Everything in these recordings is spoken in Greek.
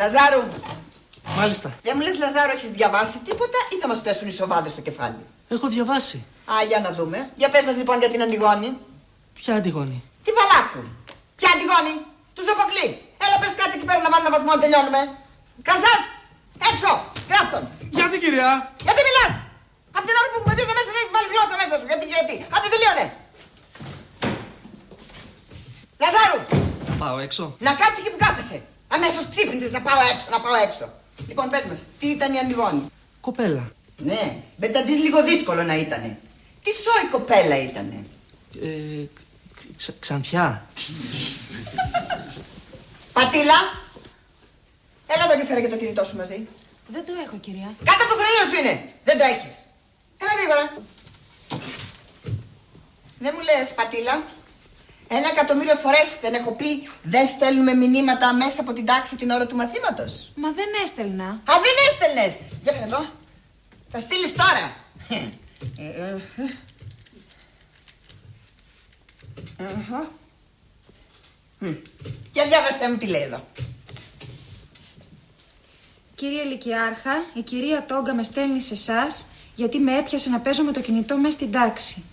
Λαζάρου. Μάλιστα. Δεν μου λες, Λαζάρου, έχεις διαβάσει τίποτα ή θα μας πέσουν οι σοβάδες στο κεφάλι? Έχω διαβάσει. Α, για να δούμε. Για πες μας λοιπόν για την Αντιγόνη. Ποια Αντιγόνη? Τη Βαλάκου. Ποια Αντιγόνη? Του Ζωφοκλή. Έλα πες κάτι εκεί πέρα να βάλω ένα βαθμό να τελειώνουμε. Κρασάς! Έξω! Γράφτον! Γιατί, κυρία? Γιατί μιλάς! Απ' την ώρα που έχουμε πει εδώ μέσα δεν έχεις βάλει γλώσσα μέσα σου. Γιατί. Άντε τελείωνε. Λαζάρου! Να πάω έξω. Να κάτσει εκεί που κάθεσαι. Αμέσως ξύπνησες να πάω έξω. Λοιπόν, πες μας, τι ήταν η Αντιγόνη? Κοπέλα. Ναι, μπετατζής λίγο δύσκολο να ήτανε. Τι σόη κοπέλα ήτανε? Ξανθιά. Πατήλα! Έλα εδώ και φέρε και το κινητό σου μαζί. Δεν το έχω, κυρία. Κάτω από το θρανίο σου είναι! Δεν το έχεις. Έλα γρήγορα. Δεν μου λες, Πατήλα, 1.000.000 φορές δεν έχω πει δεν στέλνουμε μηνύματα μέσα από την τάξη την ώρα του μαθήματος? Μα δεν έστελνα. Α, δεν έστελνες! Για φέρε εδώ. Θα στείλεις τώρα. Για διάβασέ μου τι λέει εδώ. Κύριε Λυκειάρχα, η κυρία Τόγκα με στέλνει σε εσάς γιατί με έπιασε να παίζω με το κινητό μέσα στην τάξη.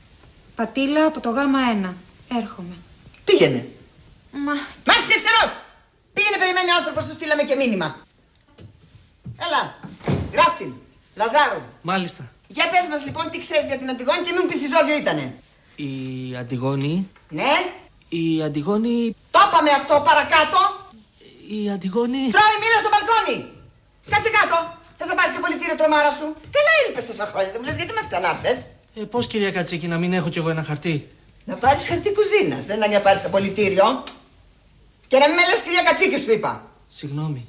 Πατήλα από το γάμα 1. Έρχομαι. Πήγαινε. Μα είσαι εξαιρός! Πήγαινε, περιμένει ο άνθρωπος, του στείλαμε και μήνυμα. Έλα, γράφτην. Λαζάρου. Μάλιστα. Για πες μας λοιπόν τι ξέρεις για την Αντιγόνη και μην μου πεις τι ζώδιο ήτανε. Η Αντιγόνη. Ναι. Η Αντιγόνη. Το είπαμε αυτό, παρακάτω. Η Αντιγόνη. Τρώει μήνα στο μπαλκόνι. Κάτσε κάτω. Θες να πάρεις και πολιτήριο, τρομάρα σου? Καλά έλειπες τόσα χρόνια, δεν μου λες γιατί μας ξανάρθες? Πώς, κυρία Κατσίκη, να μην έχω κι εγώ ένα χαρτί? Να πάρεις χαρτί κουζίνας, δεν είναι να πάρεις απολυτήριο. Και να μην με λες κυρία Κατσίκη, σου είπα. Συγγνώμη.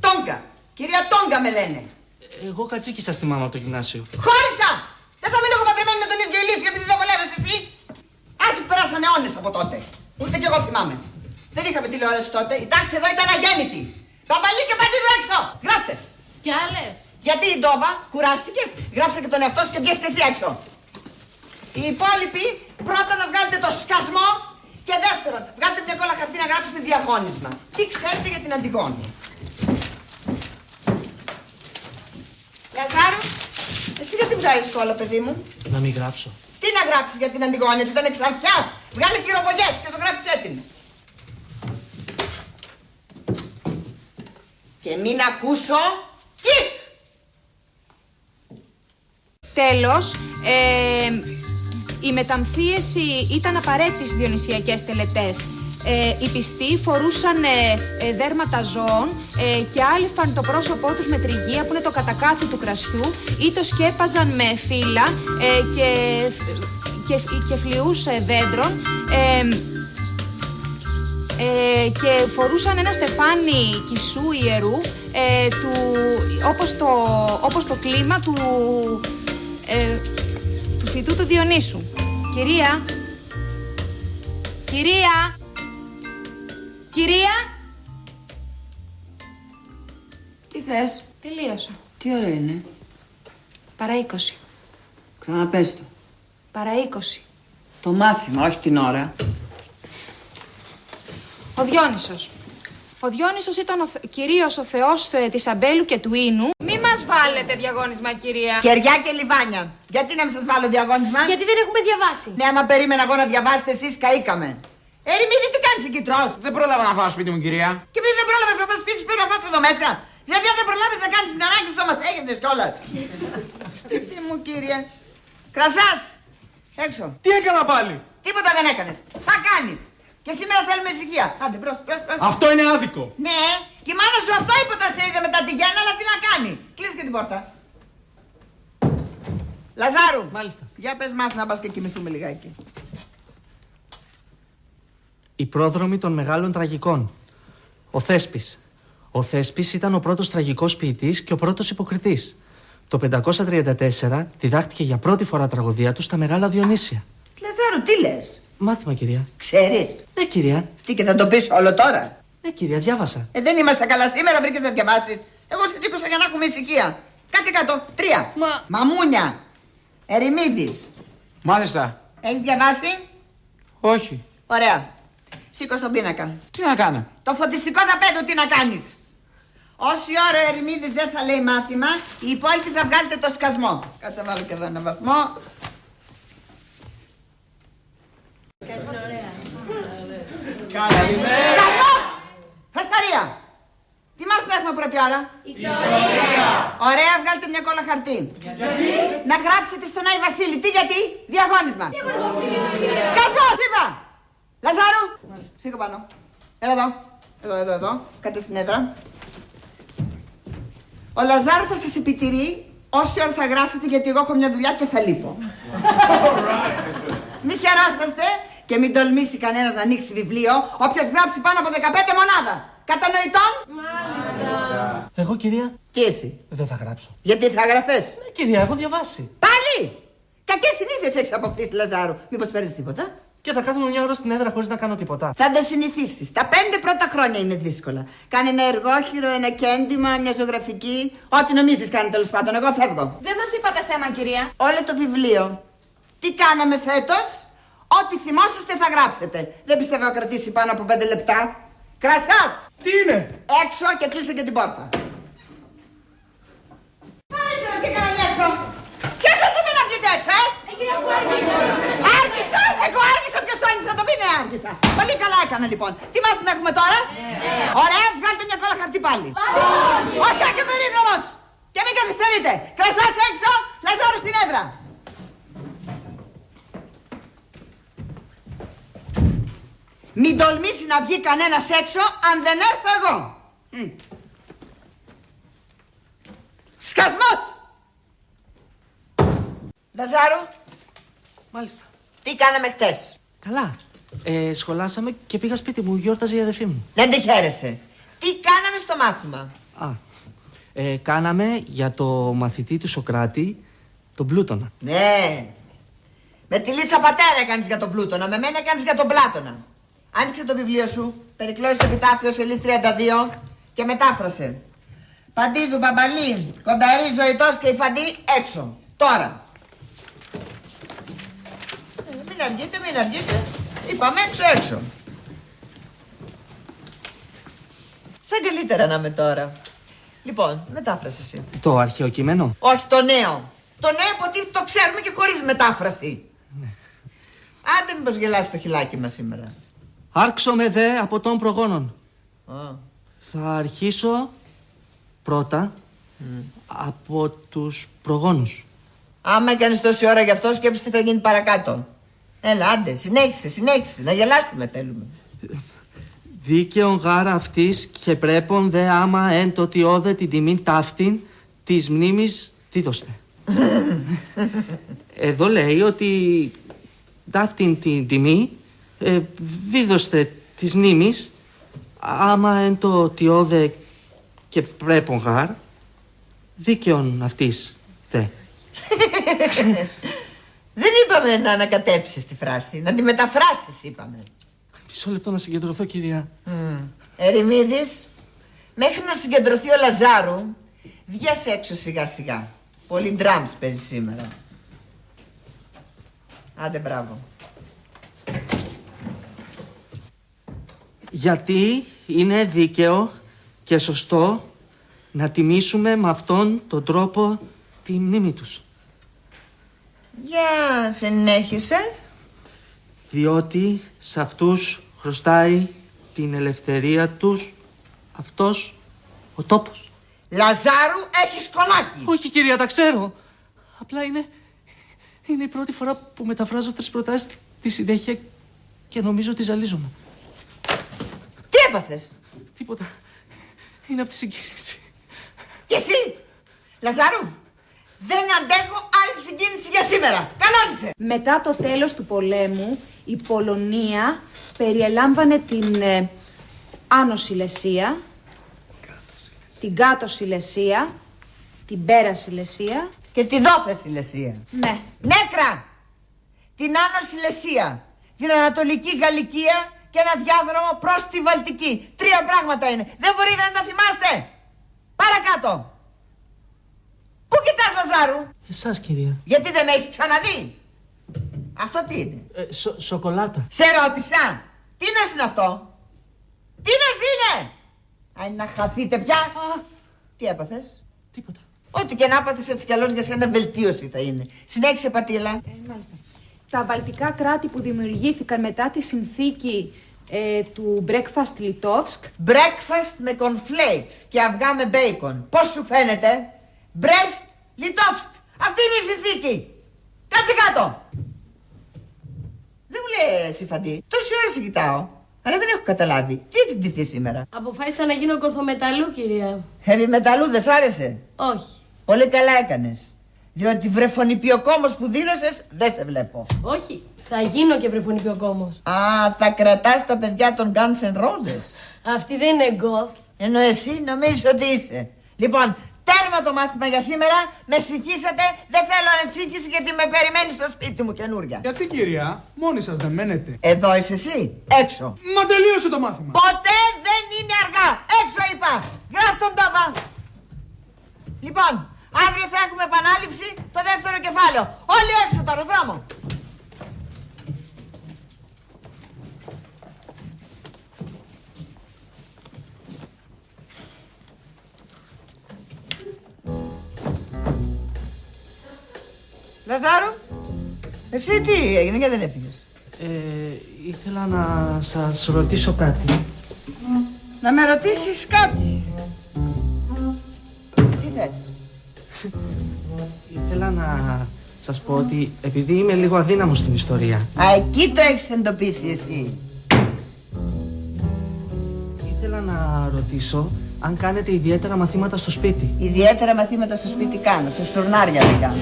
Τόγκα. Κυρία Τόγκα με λένε. Εγώ Κατσίκη σας θυμάμαι από το γυμνάσιο. Χώρισα! Δεν θα μείνω εγώ παντρεμένη με τον ίδιο ηλίθιο επειδή δεν βολεύεσαι εσύ. Άσοι που περάσανε αιώνες από τότε. Ούτε κι εγώ θυμάμαι. Δεν είχαμε τηλεόραση τότε. Η τάξη εδώ ήταν αγέννητη. Παπαλί και παντίδου έξω! Γράφτες! Κι άλλες. Γιατί η Ντόβα, κουράστηκες, γράψε και τον εαυτό σου και βγες και εσύ έξω. Οι υπόλοιποι πρώτα να βγάλετε το σκασμό και δεύτερον, βγάλετε μια κόλλα χαρτί να γράψουμε διαγώνισμα. Τι ξέρετε για την Αντιγόνη? Λαζάρου, εσύ γιατί βγάζεις σκόλα, παιδί μου? Να μην γράψω. Τι να γράψεις για την Αντιγόνη, ότι ήταν ξανθιά? Βγάλε κυροβολιές και ζωγράφισέ την. Και μην ακούσω κικ! Τέλος, η μεταμφίεση ήταν απαραίτητη στις διονυσιακές τελετές. Οι πιστοί φορούσαν δέρματα ζώων και άλυφαν το πρόσωπό τους με τριγεία που είναι το κατακάθι του κρασιού ή το σκέπαζαν με φύλλα και φλοιούς δέντρων και φορούσαν ένα στεφάνι κισού ιερού όπως το κλίμα του φυτού του Διονύσου. Κυρία! Κυρία! Κυρία! Τι θες? Τελείωσα. Τι ώρα είναι? Παρά 20. Ξαναπες το. Παρά 20. Το μάθημα, όχι την ώρα. Ο Διόνυσος. Ο Διόνυσος ήταν κυρίως ο θεός της αμπέλου και του ίνου. Μη μας βάλετε διαγώνισμα, κυρία. Κεριά και λιβάνια. Γιατί να μην σας βάλω διαγώνισμα? Γιατί δεν έχουμε διαβάσει. Ναι, άμα περίμενα εγώ να διαβάσετε εσείς, καήκαμε. Ερημίδη, τι κάνεις εκεί, τρως? Δεν πρόλαβα να φάω σπίτι μου, κυρία. Και επειδή δεν πρόλαβες να φας σπίτι σου, πρέπει να φας εδώ μέσα. Δηλαδή, αν δεν προλάβεις να κάνεις την ανάγκη σου, το μας έχετε κιόλας. Σπίτι μου, κύριε. Κρασάς! Έξω. Τι έκανα πάλι? Τίποτα δεν έκανες. Θα κάνεις. Και σήμερα θέλουμε ησυχία. Άντε, μπρος. Αυτό είναι άδικο. Ναι, και η μάνα σου αυτό είπε όταν σε είδε μετά τη Γιάννα, αλλά τι να κάνει. Κλείσε και την πόρτα. Λαζάρου. Μάλιστα. Για πες μάθει να πας και κοιμηθούμε λιγάκι. Οι πρόδρομοι των μεγάλων τραγικών. Ο Θέσπης. Ο Θέσπης ήταν ο πρώτος τραγικός ποιητής και ο πρώτος υποκριτής. Το 534 διδάχτηκε για πρώτη φορά τραγωδία του στα Μεγάλα Διονύσια. Λαζάρου, τι λες? Μάθημα, κυρία. Ξέρεις? Ναι, κυρία. Τι και θα το πεις όλο τώρα? Ναι, κυρία, διάβασα. Δεν είμαστε καλά σήμερα, βρήκες να διαβάσεις. Εγώ σε τσίπωσα για να έχουμε ησυχία. Κάτσε κάτω. 3. Μαμούνια. Ερημίδης. Μάλιστα. Έχεις διαβάσει? Όχι. Ωραία. Σήκω στον πίνακα. Τι να κάνω? Το φωτιστικό δαπέδο τι να κάνεις? Όση ώρα ο Ερημίδης δεν θα λέει μάθημα, οι υπόλοιποι θα βγάλετε το σκασμό. Κάτσε βάλω και εδώ ένα βαθμό. Σκασμός! Φασαρία! Τι μάθημα έχουμε πρώτη ώρα? Ιστορία! Ωραία, βγάλτε μια κόλλα χαρτί. Γιατί? Να γράψετε στον Άι Βασίλη. Τι γιατί? Διαγώνισμα. Σκασμός, είπα! Λαζάρου! Σήκω πάνω. Έλα εδώ. Εδώ. Κάτε στην έδρα. Ο Λαζάρου θα σας επιτηρεί όση ώρα θα γράφετε, γιατί εγώ έχω μια δουλειά και θα λείπω. Μη χαιρόσαστε και μην τολμήσει κανένας να ανοίξει βιβλίο όποιος γράψει πάνω από 15 μονάδα. Κατανοητόν? Μάλιστα. Εγώ, κυρία, και εσύ? δεν θα γράψω. Γιατί θα γραφές? Ναι, κυρία, έχω διαβάσει. Πάλι! Κακές συνήθειες έχεις αποκτήσει, Λαζάρου. Μήπως παίρνεις τίποτα? Και θα κάθομαι μια ώρα στην έδρα χωρίς να κάνω τίποτα. Θα το συνηθίσεις. Τα 5 πρώτα χρόνια είναι δύσκολα. Κάνει ένα εργόχειρο, ένα κέντημα, μια ζωγραφική. Ό,τι νομίζεις κάνει, τέλος πάντων. Εγώ φεύγω. Δεν μας είπατε θέμα, κυρία. Όλο το βιβλίο. Τι κάναμε φέτος? Ό,τι θυμόσαστε θα γράψετε. Δεν πιστεύω να κρατήσει πάνω από 5 λεπτά. Κρασάς! Τι είναι? Έξω και κλείσε και την πόρτα. Μάλιστα, μας έκανα έξω. Ποιος σας είπε να βγείτε έξω, Άργησα! Εγώ άργησα, ποιος το άνοιξε να το πει, ναι, άργησα. Πολύ καλά έκανα, λοιπόν. Τι μάθημα έχουμε τώρα? Ωραία, βγάλτε μια κόλλα χαρτί πάλι. Όχι, και περίδρομος. Και μην καθυστερείτε. Κρασάς έξω, Λαζάρου στην έδρα. Μην τολμήσει να βγει κανένας έξω αν δεν έρθω εγώ. Σκασμός! Λαζάρου, Μάλιστα. τι κάναμε χτες? Καλά. Σχολάσαμε και πήγα σπίτι μου, γιόρταζε η αδερφή μου. Δεν τη χαίρεσαι. Τι κάναμε στο μάθημα? Κάναμε για το μαθητή του Σοκράτη, τον Πλούτονα. Ναι. Με τη Λίτσα πατέρα έκανες για τον Πλούτονα, με μένα έκανες για τον Πλάτωνα. Άνοιξε το βιβλίο σου, περικλώσεις επιτάφιο σελίδα 32 και μετάφρασε. Παντίδου, Μπαμπαλή, Κονταρή, Ζωητός και η Φαντή έξω. Τώρα. Μην αργείτε. Είπαμε έξω. Σαν καλύτερα να είμαι τώρα. Λοιπόν, μετάφρασε εσύ. Το αρχαίο κείμενο. Όχι, το νέο. Το νέο υποτίθεται το ξέρουμε και χωρίς μετάφραση. Άντε μήπως γελάσει το χιλάκι μας σήμερα. Άρξομαι δε από των προγόνων. Θα αρχίσω πρώτα από τους προγόνους. Άμα έκανες τόση ώρα γι' αυτό, σκέψου τι θα γίνει παρακάτω. Έλα, άντε, συνέχισε, να γελάσουμε θέλουμε. Δίκαιον γάρα αυτής και πρέπον δε άμα εν το τιόδε την τιμήν ταύτην της μνήμης δίδωστε. Εδώ λέει ότι ταύτην την τιμή δίδωστε της μνήμης άμα εν το τιόδε και πρέπον γάρ δίκαιον αυτής δε. Δεν είπαμε να ανακατέψεις τη φράση, να τη μεταφράσεις είπαμε. Μισό λεπτό να συγκεντρωθώ, κυρία. Ερημίδης, μέχρι να συγκεντρωθεί ο Λαζάρου, βγες έξω σιγά σιγά. Πολύ ντραμς παίζει σήμερα. Άντε, μπράβο. Γιατί είναι δίκαιο και σωστό να τιμήσουμε με αυτόν τον τρόπο τη μνήμη τους. Για συνέχισε. Διότι σε αυτούς χρωστάει την ελευθερία τους αυτός ο τόπος. Λαζάρου, έχεις κολάκι. Όχι, κυρία, τα ξέρω. Απλά είναι η πρώτη φορά που μεταφράζω 3 προτάσεις τη συνέχεια και νομίζω ότι ζαλίζομαι. Τι έπαθες? Τίποτα. Είναι από τη συγκίνηση. Και εσύ, Λαζάρου, δεν αντέχω άλλη συγκίνηση για σήμερα. Κανόνισε. Μετά το τέλος του πολέμου, η Πολωνία περιελάμβανε την Άνω Σιλεσία, την Κάτω Σιλεσία, την Πέρα Σιλεσία Και τη Δόθε Σιλεσία. Ναι. Νέκρα! Την Άνω Σιλεσία, την Ανατολική Γαλλικία και ένα διάδρομο προς τη Βαλτική. 3 πράγματα είναι. Δεν μπορείτε να τα θυμάστε. Παρακάτω. Πού κοιτάς, Λαζάρου? Εσάς, κυρία. Γιατί δεν με έχεις ξαναδεί? Αυτό τι είναι? Σοκολάτα. Σε ρώτησα. Τι νος είναι αυτό? Τι νος είναι? Αν να χαθείτε πια. Τι έπαθες? Τίποτα. Ό,τι και να έπαθες έτσι κι αλλιώς για σένα βελτίωση θα είναι. Συνέχισε, Πατήλα. Μάλιστα. Τα βαλτικά κράτη που δημιουργήθηκαν μετά τη συνθήκη του Breakfast Litovsk. Breakfast με cornflakes και αυγά με μπέικον. Πώς σου φαίνεται? Brest Litovsk. Αυτή είναι η συνθήκη. Κάτσε κάτω. Δεν μου λέει εσύ, Φαντή. Τόση ώρα σε κοιτάω. Αλλά δεν έχω καταλάβει. Τι έχεις ντυθεί σήμερα? Αποφάσισα να γίνω κοθομεταλλού, κυρία. Heavy μεταλλού δεν σ' άρεσε? Όχι. Πολύ καλά έκανες. Διότι βρεφονιπιοκόμος που δήλωσες δεν σε βλέπω. Όχι. Θα γίνω και βρεφονιπιοκόμος. Α, θα κρατάς τα παιδιά των Guns N' Roses. Αυτή δεν είναι γκοθ. Ενώ εσύ νομίζεις ότι είσαι. Λοιπόν, τέρμα το μάθημα για σήμερα. Με συγχύσατε. Δεν θέλω ανησύχηση γιατί με περιμένει στο σπίτι μου καινούρια. Γιατί, κυρία, μόνοι σας δεν μένετε? Εδώ είσαι εσύ. Έξω. Μα τελείωσε το μάθημα. Ποτέ δεν είναι αργά. Έξω είπα. Γράφ τον τόπα. Λοιπόν, αύριο θα έχουμε επανάληψη το δεύτερο κεφάλαιο. Όλοι έξω τώρα, δρόμο. Λαζάρο, εσύ τι έγινε και δεν έφυγες? Ήθελα να σας ρωτήσω κάτι. Να με ρωτήσεις κάτι. Τι θες? Ήθελα να σας πω ότι επειδή είμαι λίγο αδύναμος στην ιστορία, Α, εκεί το έχεις εντοπίσει εσύ. ήθελα να ρωτήσω αν κάνετε ιδιαίτερα μαθήματα στο σπίτι. Ιδιαίτερα μαθήματα στο σπίτι κάνω, σε στουρνάρια δεν κάνω.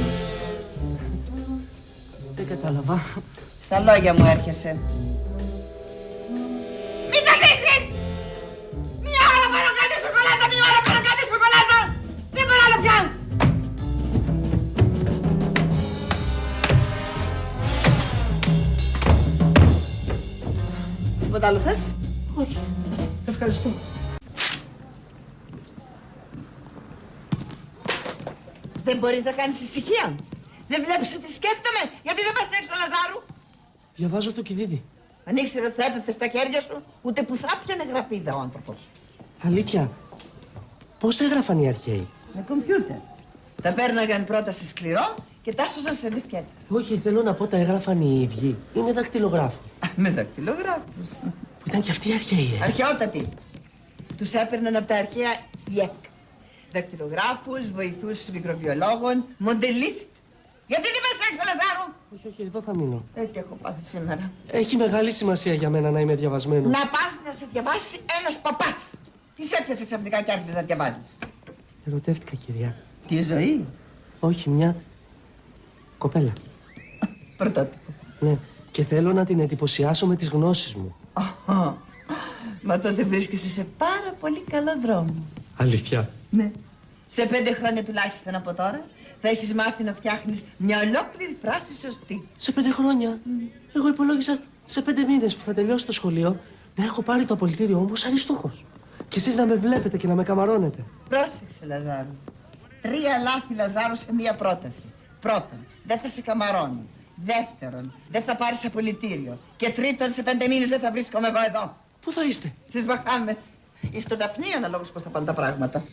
Δεν κατάλαβα. Στα λόγια μου έρχεσαι. Μην τα κλείσεις! Μία ώρα πάνω κάτι σοκολάτα, μία ώρα πάνω κάτι σοκολάτα! Δεν μπορώ άλλο πια! Τίποτα άλλο θες? Όχι. Ευχαριστώ. Δεν μπορείς να κάνεις ησυχία. Δεν βλέπεις ότι σκέφτομαι, γιατί δεν πας έξω, Λαζάρου. Διαβάζω το Κιδίδι. Αν ήξερε ότι θα έπεφτε στα χέρια σου, ούτε που θα πιανε γραφίδα ο άνθρωπος. Αλήθεια, πώς έγραφαν οι αρχαίοι? Με κομπιούτερ. Τα παίρναγαν πρώτα σε σκληρό και τα έσωζαν σε δισκέτα. Όχι, θέλω να πω τα έγραφαν οι ίδιοι ή με δακτυλογράφους? Με δακτυλογράφους. Που ήταν και αυτοί οι αρχαίοι, Αρχαιότατοι. Τους έπαιρναν από τα αρχαία ΙΕΚ. Δακτυλογράφους, βοηθούς μικροβιολόγων, μοντελίστ. Γιατί δεν πας έξω, Λαζάρου? Όχι, όχι, εδώ θα μείνω. Τι έχω πάθει σήμερα. Έχει μεγάλη σημασία για μένα να είμαι διαβασμένος. Να πας να σε διαβάσει ένας παπάς. Τι σε έπιασε ξαφνικά και άρχισες να διαβάζεις? Ερωτεύτηκα, κυρία. Τι ζωή. Όχι, μια κοπέλα. Πρωτότυπο. Ναι, και θέλω να την εντυπωσιάσω με τις γνώσεις μου. Αχα. Μα τότε βρίσκεσαι σε πάρα πολύ καλό δρόμο. Αλήθεια? Ναι. Σε 5 χρόνια τουλάχιστον από τώρα θα έχεις μάθει να φτιάχνεις μια ολόκληρη φράση σωστή. Σε 5 χρόνια. Εγώ υπολόγισα σε 5 μήνες που θα τελειώσει το σχολείο να έχω πάρει το απολυτήριό μου σαν αριστούχος. Και εσείς να με βλέπετε και να με καμαρώνετε. Πρόσεξε, Λαζάρου. 3 λάθη, Λαζάρου, σε μία πρόταση. Πρώτον, δεν θα σε καμαρώνω. Δεύτερον, δεν θα πάρεις απολυτήριο. Και τρίτον, σε 5 μήνες δεν θα βρίσκομαι εγώ εδώ. Πού θα είστε? Στις Μπαχάμες. Ή στο Δαφνί, αναλόγως πώς θα πάνε τα πράγματα.